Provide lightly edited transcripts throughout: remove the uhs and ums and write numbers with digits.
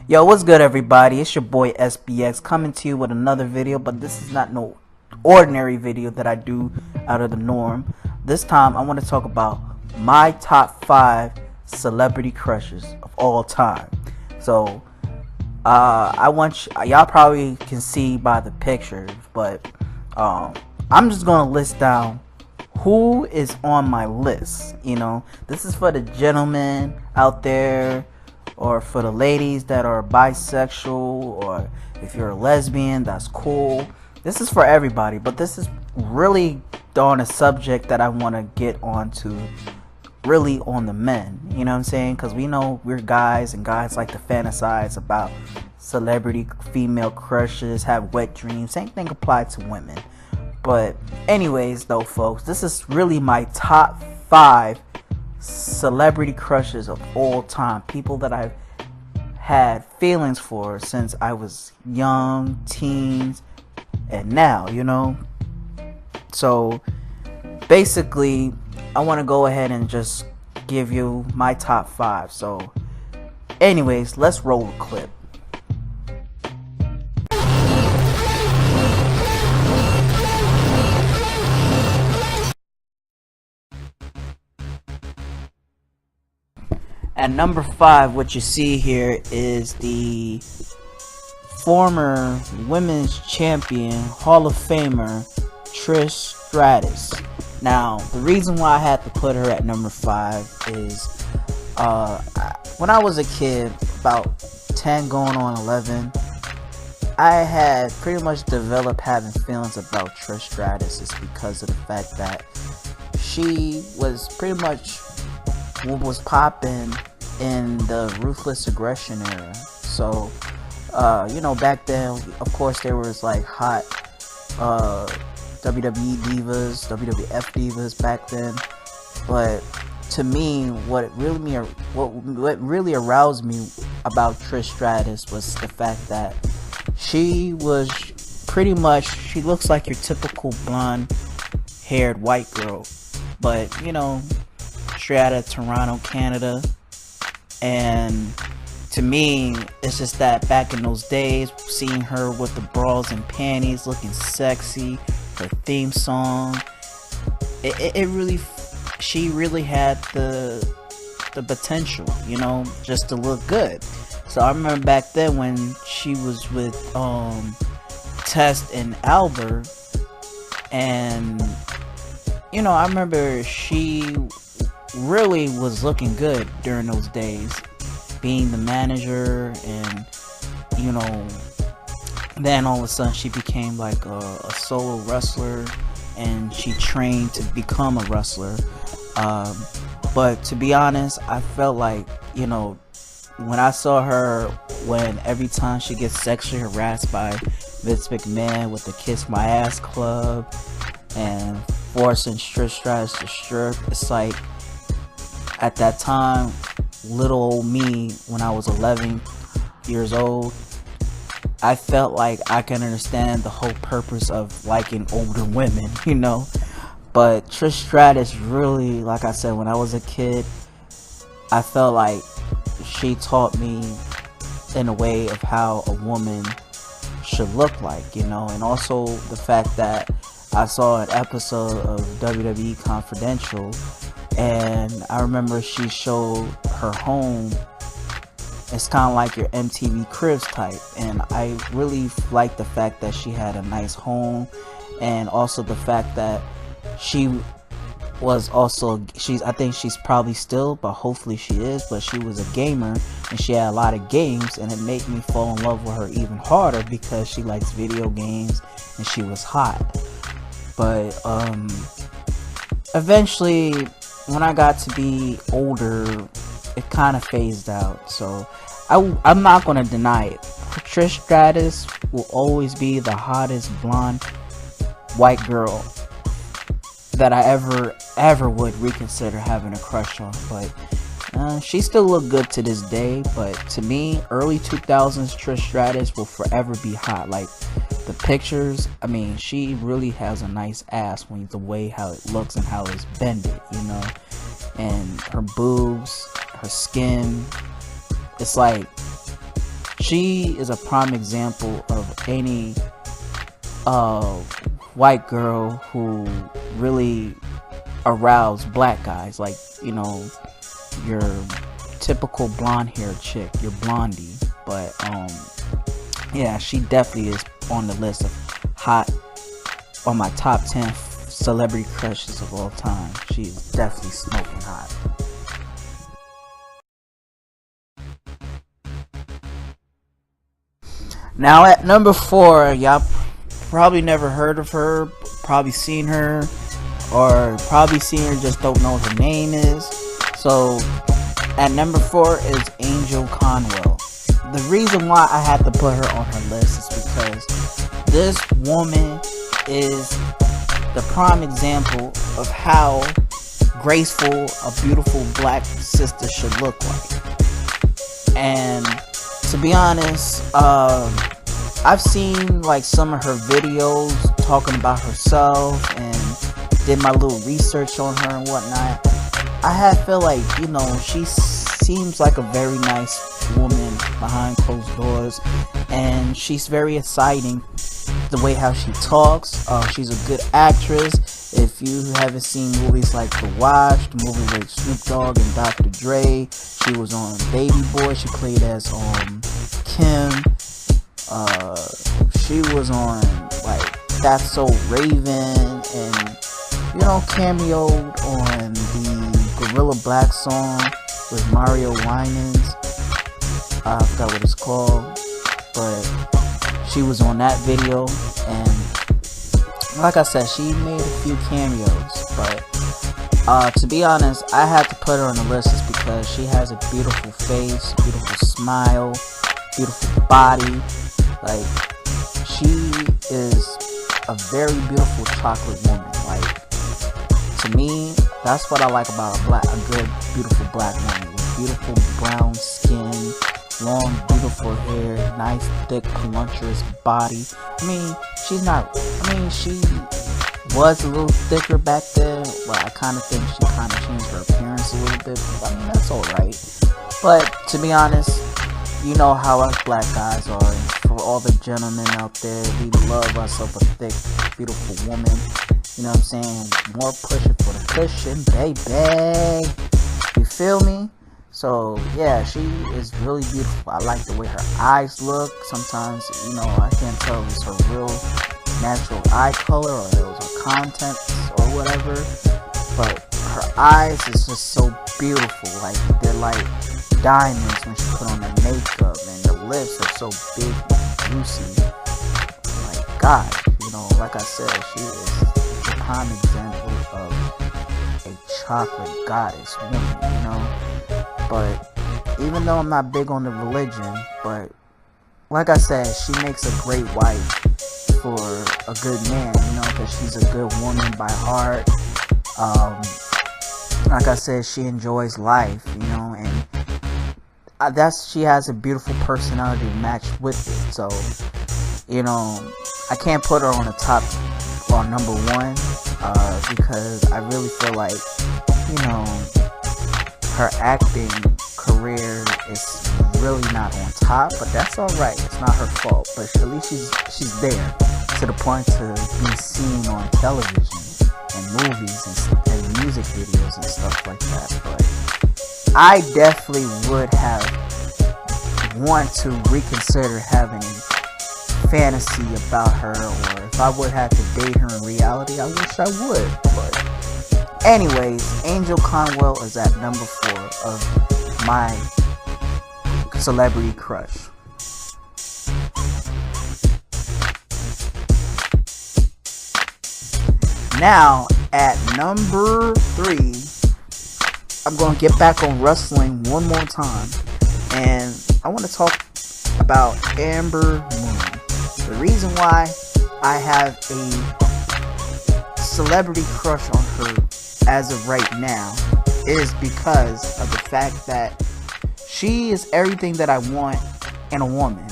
Yo, what's good, everybody? It's your boy SBX coming to you with another video, but this is not no ordinary video that I do out of the norm. This time I want to talk about my top 5 celebrity crushes of all time. So I want y'all probably can see by the pictures, but I'm just gonna list down who is on my list. This is for the gentlemen out there, or for the ladies that are bisexual, or if you're a lesbian, that's cool. This is for everybody, but this is really on a subject that I want to get onto, really on the men. You know what I'm saying? Because we know we're guys, and guys like to fantasize about celebrity female crushes, have wet dreams. Same thing applies to women. But anyways, though, folks, this is really my top 5 celebrity crushes of all time. People that I've had feelings for since I was young, teens, and now, So basically, I want to go ahead and just give you my top 5. So anyways, let's roll the clip. At number 5, what you see here is the former women's champion, Hall of Famer, Trish Stratus. Now, the reason why I had to put her at number 5 is when I was a kid, about 10 going on 11, I had pretty much developed having feelings about Trish Stratus. It's because of the fact that she was pretty much what was popping in the Ruthless Aggression era. So back then, of course, there was like hot WWE divas, WWF divas back then, but to me, what really aroused me about Trish Stratus was the fact that she was pretty much, she looks like your typical blonde haired white girl, but straight out of Toronto, Canada. And to me, it's just that back in those days, seeing her with the bras and panties, looking sexy, her theme song, she really had the potential, just to look good. So I remember back then when she was with Test and Albert, and I remember she really was looking good during those days, being the manager, and then all of a sudden she became like a solo wrestler, and she trained to become a wrestler. But to be honest, I felt like when I saw her, when every time she gets sexually harassed by Vince McMahon with the Kiss My Ass Club and forcing Trish Stratus to strip, it's like, at that time, little old me, when I was 11 years old, I felt like I can understand the whole purpose of liking older women, But Trish Stratus really, like I said, when I was a kid, I felt like she taught me in a way of how a woman should look like, and also the fact that I saw an episode of WWE Confidential, and I remember she showed her home. It's kind of like your MTV Cribs type, and I really like the fact that she had a nice home, and also the fact that she was also, I think she's probably still, but hopefully she is, but she was a gamer, and she had a lot of games, and it made me fall in love with her even harder because she likes video games and she was hot. But eventually, when I got to be older, it kind of phased out. So I'm not going to deny it. Trish Stratus will always be the hottest blonde white girl that I ever would reconsider having a crush on. But she still look good to this day. But to me, early 2000s Trish Stratus will forever be hot. Like the pictures, I mean, she really has a nice ass when the way how it looks and how it's bended, and her boobs, her skin, it's like She is a prime example of any uh, white girl who really arouse black guys, like, you know, your typical blonde haired chick, your blondie. But yeah, she definitely is on the list of hot, on my top 10 celebrity crushes of all time. She is definitely smoking hot. Now at number 4, y'all probably never heard of her, probably seen her, or probably seen her, just don't know what her name is. So at number 4 is Angel Conwell. The reason why I had to put her on her list is because this woman is the prime example of how graceful a beautiful black sister should look like. And to be honest, I've seen like some of her videos talking about herself and did my little research on her and whatnot. I feel like, you know, she seems like a very nice woman behind closed doors, and she's very exciting the way how she talks. She's a good actress. If you haven't seen movies like The Watch, the movie with Snoop Dogg and Dr. Dre, she was on Baby Boy. She played as Kim. She was on like That's So Raven, and you know, cameoed on the Gorilla Black song with Mario Winans. I forgot what it's called, but she was on that video, and like I said, she made a few cameos. But to be honest, I had to put her on the list just because she has a beautiful face, beautiful smile, beautiful body. Like, she is a very beautiful chocolate woman. Like, to me, that's what I like about a good, beautiful black woman with beautiful brown skin, long, beautiful hair, nice, thick, voluptuous body. I mean, she was a little thicker back then, but I kind of think she kind of changed her appearance a little bit. I mean, that's alright. But to be honest, you know how us black guys are. And for all the gentlemen out there, we love us of a thick, beautiful woman. You know what I'm saying? More pushing for the cushion, baby. You feel me? So yeah, she is really beautiful. I like the way her eyes look. Sometimes, you know, I can't tell if it's her real natural eye color or it was her contacts or whatever. But her eyes is just so beautiful. Like, they're like diamonds when she put on the makeup, and the lips are so big and juicy. Like, God, you know, like I said, she is the prime example of a chocolate goddess woman, you know. But even though I'm not big on the religion, but like I said, she makes a great wife for a good man, you know, because she's a good woman by heart. Like I said, she enjoys life, you know, and she has a beautiful personality to match with it. So, you know, I can't put her on the top or number 1 because I really feel like, you know, her acting career is really not on top, but that's alright. It's not her fault, but at least she's there to the point to be seen on television and movies and music videos and stuff like that. But I definitely would want to reconsider having a fantasy about her, or if I would have to date her in reality, I wish I would. But anyways, Angel Conwell is at number 4 of my celebrity crush. Now, at number 3, I'm going to get back on wrestling one more time. And I want to talk about Amber Moon. The reason why I have a celebrity crush on her as of right now is because of the fact that she is everything that I want in a woman.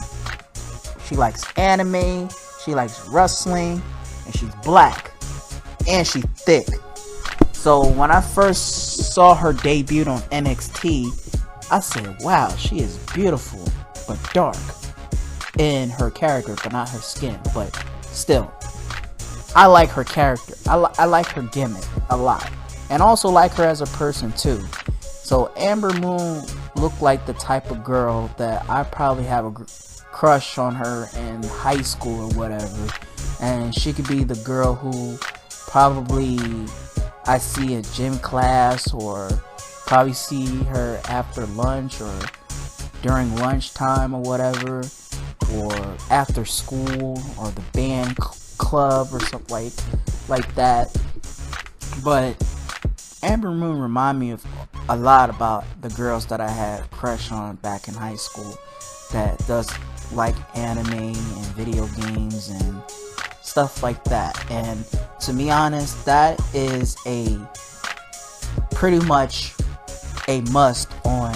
She likes anime, she likes wrestling, and she's black, and she's thick. So when I first saw her debut on NXT, I said, wow, she is beautiful. but dark in her character, but not her skin. But still, I like her character. I like her gimmick a lot, and also like her as a person too. So Amber Moon looked like the type of girl that I probably have a crush on her in high school or whatever, and she could be the girl who probably I see in gym class, or probably see her after lunch or during lunchtime or whatever, or after school or the band club or something like that. But Amber Moon remind me of a lot about the girls that I had a crush on back in high school that does like anime and video games and stuff like that. And to be honest, that is a pretty much a must on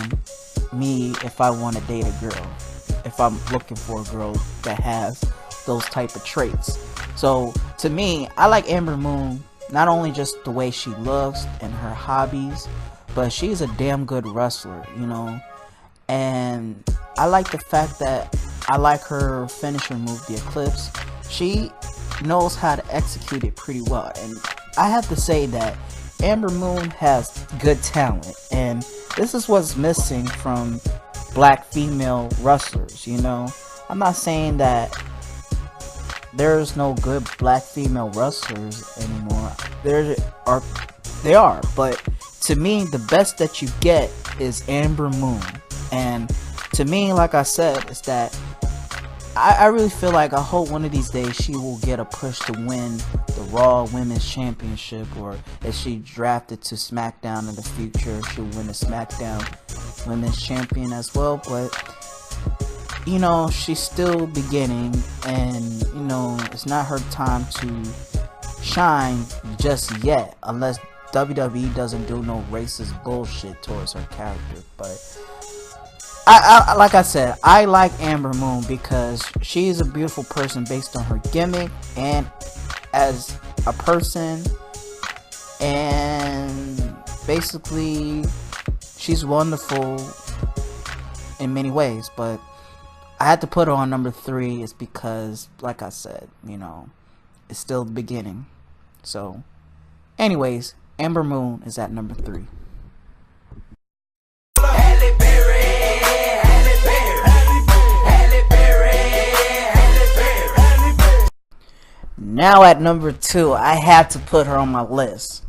me if I want to date a girl, if I'm looking for a girl that has those type of traits. So to me, I like Amber Moon not only just the way she looks and her hobbies, but she's a damn good wrestler, you know. And I like the fact that I like her finisher move, the Eclipse. She knows how to execute it pretty well, and I have to say that Amber Moon has good talent, and this is what's missing from black female wrestlers, you know. I'm not saying that there's no good black female wrestlers anymore. They are, but to me, the best that you get is Amber Moon. And to me, like I said, is that I really feel like I hope one of these days she will get a push to win the Raw Women's Championship, or if she drafted to SmackDown in the future, she'll win the SmackDown Women's Champion as well. But you know, she's still beginning, and you know, it's not her time to shine just yet, unless WWE doesn't do no racist bullshit towards her character. But I like I said, I like Amber Moon because she is a beautiful person based on her gimmick and as a person, and basically she's wonderful in many ways. But I had to put her on number 3 is because, like I said, you know, it's still the beginning. So anyways, Amber Moon is at number 3. Now at number 2, I had to put her on my list.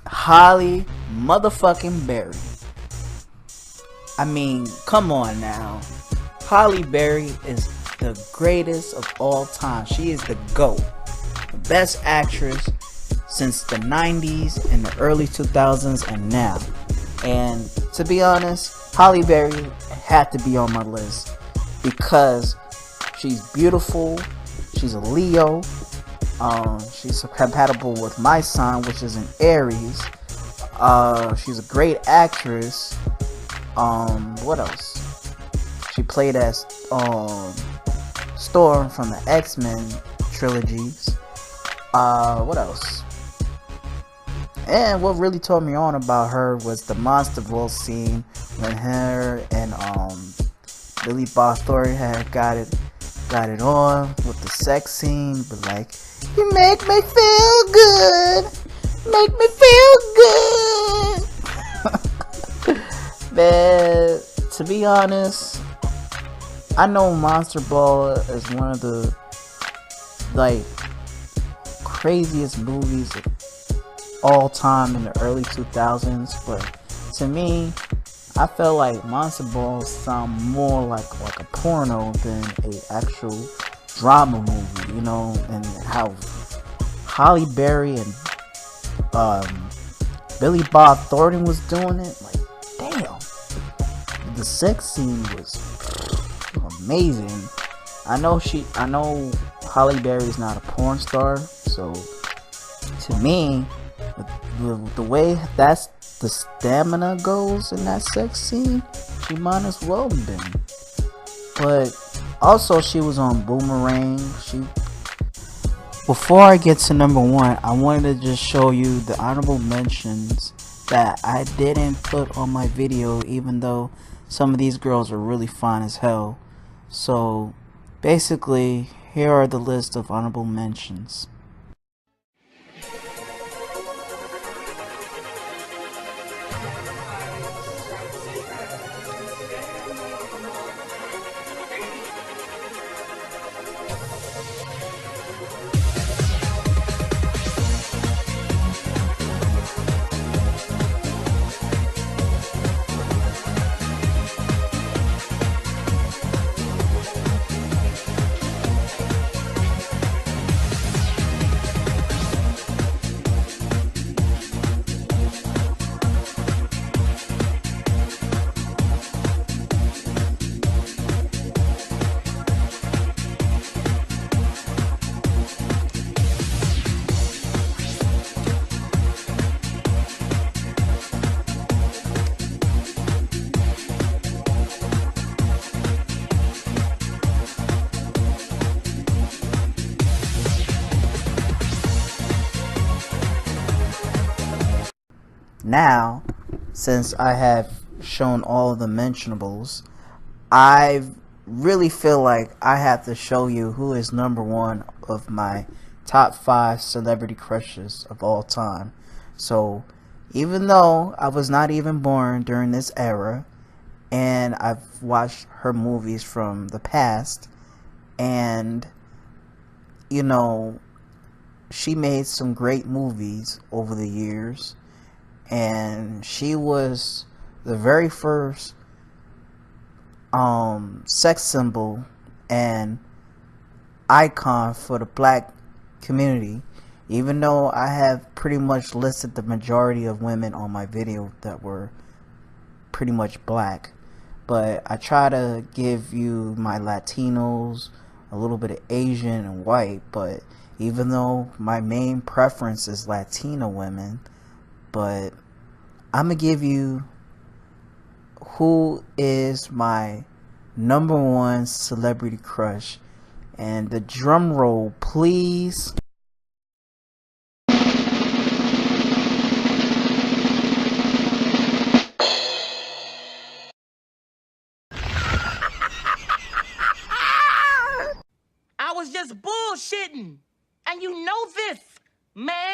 Halle motherfucking Berry. I mean, come on now. Halle Berry is the greatest of all time. She is the GOAT. The best actress since the 90s and the early 2000s and now. And to be honest, Halle Berry had to be on my list because she's beautiful. She's a Leo. She's compatible with my sign, which is an Aries. She's a great actress. What else? She played as Storm from the X-Men trilogies. What else? And what really turned me on about her was the Monster Ball scene when her and Billy Bob Thornton had got it on with the sex scene, but like, you make me feel good, make me feel good. Man, to be honest, I know Monster Ball is one of the like craziest movies of all time in the early 2000s, but to me, I felt like Monster Ball sound more like a porno than a actual drama movie, you know. And how Halle Berry and Billy Bob Thornton was doing it, like, damn, the sex scene was amazing. I know Halle Berry is not a porn star, so to me, the way that's the stamina goes in that sex scene, she might as well have been. But also, she was on Boomerang. Before I get to number 1, I wanted to just show you the honorable mentions that I didn't put on my video, even though some of these girls are really fine as hell. So basically, here are the list of honorable mentions. Now, since I have shown all of the mentionables, I really feel like I have to show you who is number one of my top 5 celebrity crushes of all time. So, even though I was not even born during this era, and I've watched her movies from the past, and, you know, she made some great movies over the years, and she was the very first sex symbol and icon for the black community. Even though I have pretty much listed the majority of women on my video that were pretty much black, but I try to give you my Latinos, a little bit of Asian and white. But even though my main preference is Latina women, but I'm gonna give you who is my number one celebrity crush, and the drum roll please. I was just bullshitting, and you know this, man.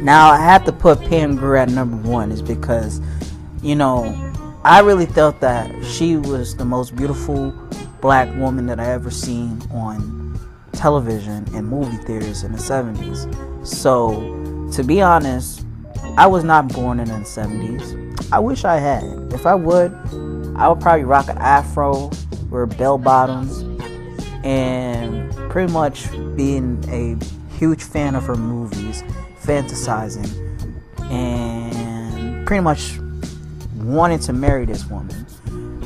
Now I have to put Pam Grier at number one is because, you know, I really felt that she was the most beautiful black woman that I ever seen on television and movie theaters in the 70s. So, to be honest, I was not born in the 70s. I wish I had. If I would probably rock an afro, wear bell bottoms, and pretty much being a huge fan of her movies, fantasizing, and pretty much wanted to marry this woman.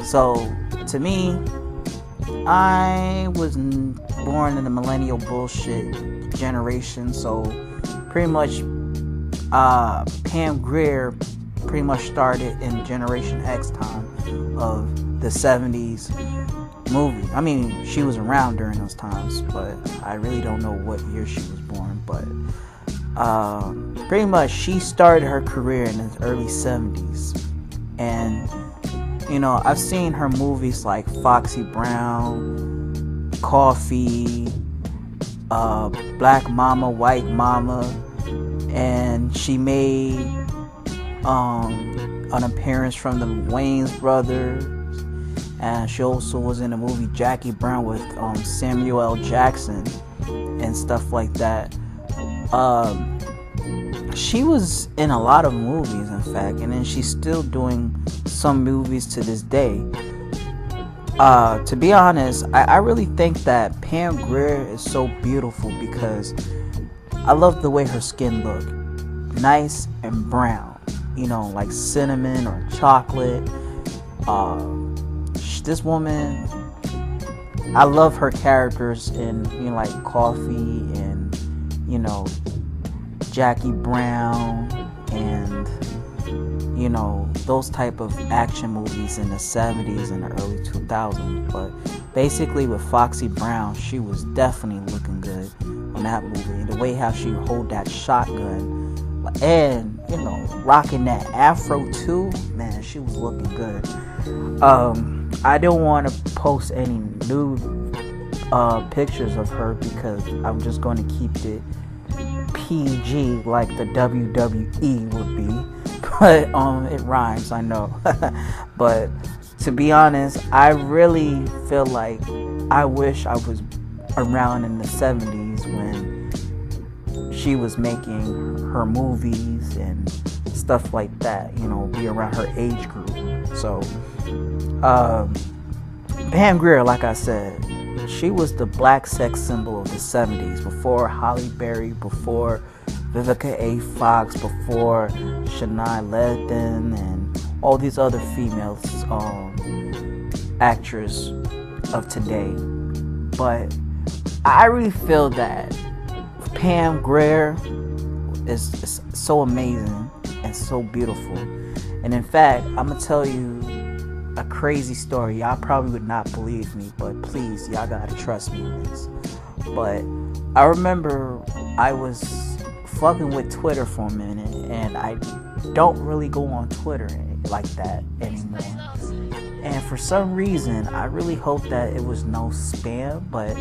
So to me, I was born in the millennial bullshit generation, so pretty much Pam Grier pretty much started in Generation X time of the 70s movie. I mean, she was around during those times, but I really don't know what year she was born. But pretty much she started her career in the early 70s. And, you know, I've seen her movies like Foxy Brown, Coffee, Black Mama, White Mama, and she made an appearance from the Wayans brothers, and she also was in the movie Jackie Brown with Samuel L. Jackson and stuff like that. She was in a lot of movies, in fact, and then she's still doing some movies to this day. To be honest, I really think that Pam Grier is so beautiful because I love the way her skin looked. Nice and brown, you know, like cinnamon or chocolate. This woman, I love her characters in, you know, like Coffee and, you know, Jackie Brown and those type of action movies in the 70s and the early 2000s. But basically with Foxy Brown, she was definitely looking good on that movie. And the way how she hold that shotgun and rocking that afro too, man, she was looking good. I don't want to post any new pictures of her because I'm just going to keep it PG like the WWE would be. But it rhymes, I know. But to be honest, I really feel like I wish I was around in the 70s when she was making her movies and stuff like that, be around her age group. So Pam Grier, like I said, she was the black sex symbol of the 70s, before Halle Berry, before Vivica A. Fox, before Shania Lathan, and all these other female actors of today. But I really feel that Pam Grier is so amazing and so beautiful. And in fact, I'm gonna tell you a crazy story. Y'all probably would not believe me, but please, y'all gotta trust me in this. But I remember I was fucking with Twitter for a minute, and I don't really go on Twitter like that anymore. And for some reason, I really hope that it was no spam, but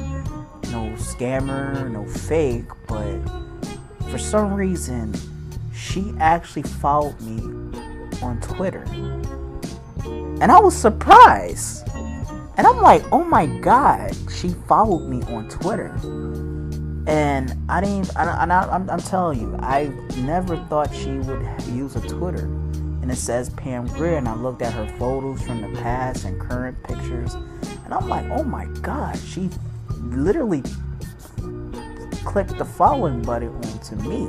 no scammer, no fake. But for some reason, she actually followed me on Twitter, and I was surprised. And I'm like, oh my god, she followed me on Twitter. And I'm telling you, I never thought she would use a Twitter. And it says Pam Grier, and I looked at her photos from the past and current pictures, and I'm like, oh my god, she literally clicked the following button onto me.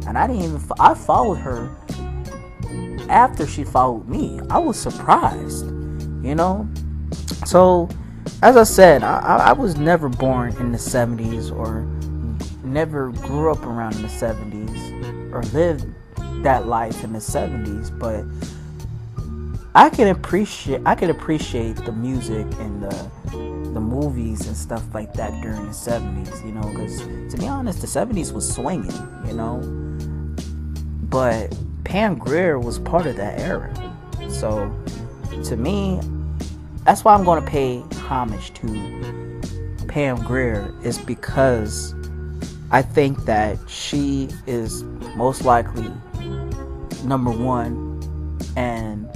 And I followed her after she followed me. I was surprised, So, as I said, I was never born in the 70s or never grew up around in the 70s or lived that life in the 70s, but I can appreciate the music and the movies and stuff like that during the 70s, because to be honest, the 70s was swinging, but Pam Grier was part of that era. So to me, that's why I'm going to pay homage to Pam Grier, is because I think that she is most likely number one, and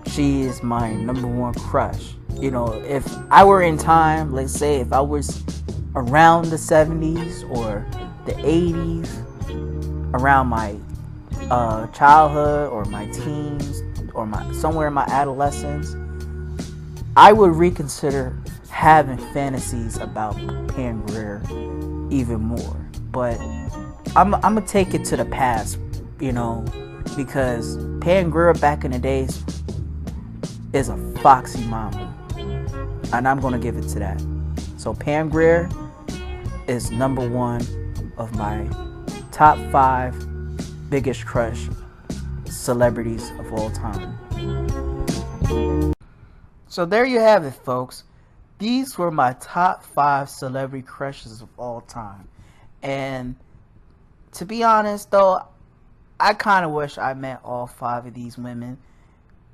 she is my number one crush. If I were in time, let's say if I was around the 70s or the 80s, around my childhood or my teens or somewhere in my adolescence, I would reconsider having fantasies about Pam Grier even more. But I'm gonna take it to the past, because Pam Grier back in the days is a foxy mama, and I'm gonna give it to that. So Pam Grier is number one of my top 5 biggest crush celebrities of all time. So there you have it, folks. These were my top 5 celebrity crushes of all time. And to be honest, though, I kind of wish I met all 5 of these women,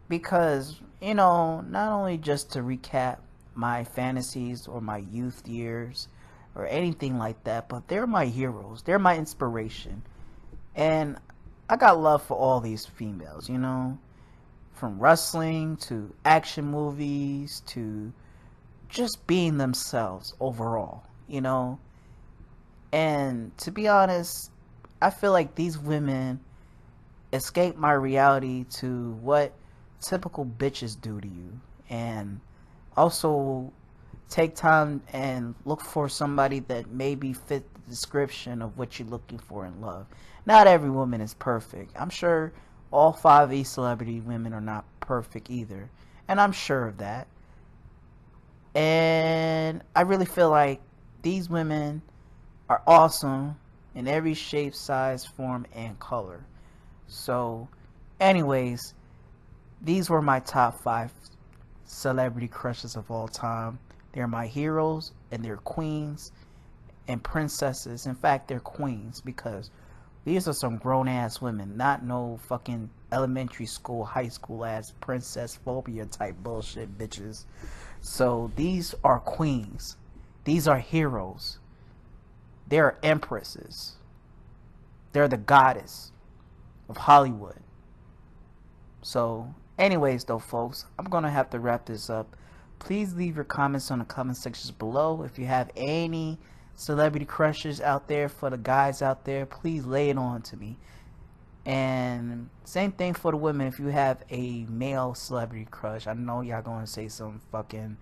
because, not only just to recap my fantasies or my youth years or anything like that, but they're my heroes. They're my inspiration. And I got love for all these females, from wrestling to action movies to just being themselves overall, And to be honest, I feel like these women escape my reality to what typical bitches do to you, and also take time and look for somebody that maybe fit the description of what you're looking for in love. Not every woman is perfect. I'm sure all 5 of these celebrity women are not perfect either, and I'm sure of that. And I really feel like these women are awesome, in every shape, size, form, and color. So, anyways, these were my top 5 celebrity crushes of all time. They're my heroes and they're queens and princesses. In fact, they're queens because these are some grown ass women, not no fucking elementary school, high school ass princess phobia type bullshit bitches. So these are queens. These are heroes. They're empresses. They're the goddess of Hollywood. So, anyways, though, folks, I'm gonna have to wrap this up. Please leave your comments on the comment sections below. If you have any celebrity crushes out there for the guys out there, please lay it on to me. And same thing for the women. If you have a male celebrity crush, I know y'all gonna say some fucking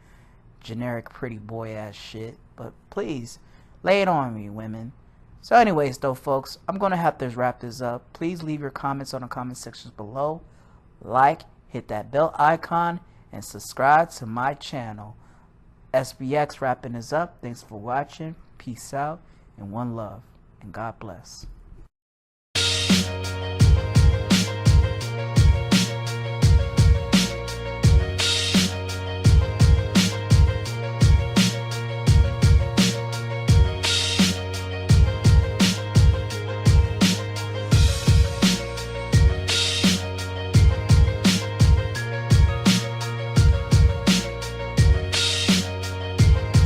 generic pretty boy ass shit, but please lay it on me, women. So anyways, though, folks, I'm gonna have to wrap this up. Please leave your comments on the comment sections below. Like, hit that bell icon, and subscribe to my channel. SBX wrapping this up. Thanks for watching. Peace out, and one love, and God bless.